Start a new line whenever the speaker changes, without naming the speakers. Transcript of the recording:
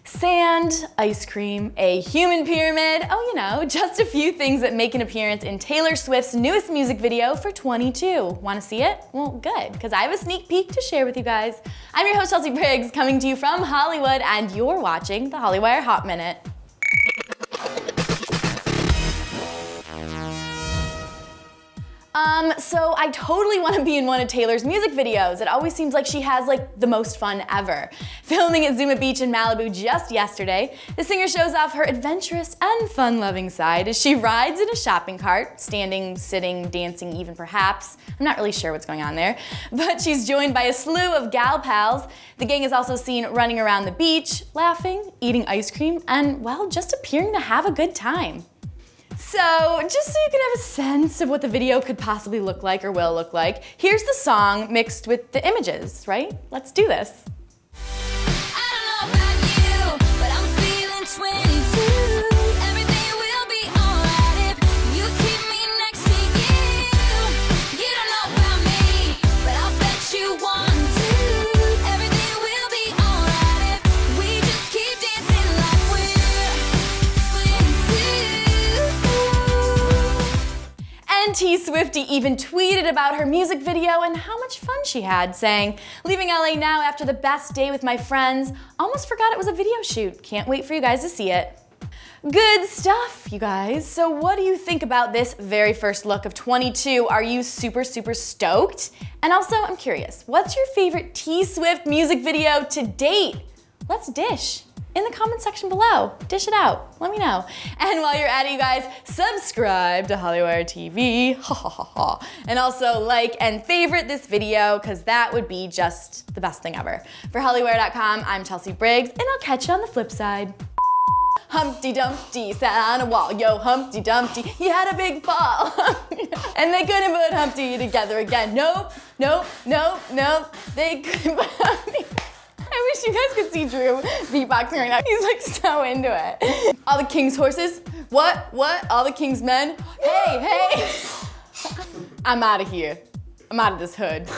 Sand, ice cream, a human pyramid, oh you know, just a few things that make an appearance in Taylor Swift's newest music video for 22. Want to see it? Well, good, because I have a sneak peek to share with you guys. I'm your host, Chelsea Briggs, coming to you from Hollywood, and you're watching the Hollywire Hot Minute. So I totally want to be in one of Taylor's music videos. It always seems like she has the most fun ever. Filming at Zuma Beach in Malibu just yesterday, the singer shows off her adventurous and fun-loving side as she rides in a shopping cart, standing, sitting, dancing even perhaps. I'm not really sure what's going on there. But she's joined by a slew of gal pals. The gang is also seen running around the beach, laughing, eating ice cream, and, well, just appearing to have a good time. So, just so you can have a sense of what the video could possibly look like or will look like, here's the song mixed with the images, right? Let's do this.
I don't know about you, but I'm feeling 22. Everything will be alright if you keep me next to you. You don't know about me, but I'll bet you want to. Everything will be alright if we just keep dancing like we're 22.
And Tswifty even tweeted about her music video and how much fun she had, saying, "Leaving LA now after the best day with my friends. Almost forgot it was a video shoot. Can't wait for you guys to see it." Good stuff, you guys. So what do you think about this very first look of 22? Are you super stoked? And also, I'm curious, what's your favorite T-Swift music video to date? Let's dish. In the comment section below. Dish it out. Let me know. And while you're at it, you guys, subscribe to Hollywire TV. Ha ha ha ha. And also like and favorite this video, because that would be just the best thing ever. For Hollywire.com, I'm Chelsea Briggs, and I'll catch you on the flip side. Humpty Dumpty sat on a wall. Yo, Humpty Dumpty, he had a big fall. And they couldn't put Humpty together again. Nope, nope, nope, nope. They couldn't put Humpty. I wish you guys could see Drew beatboxing right now. He's so into it. All the king's horses. What? All the king's men. Hey. I'm out of here. I'm out of this hood.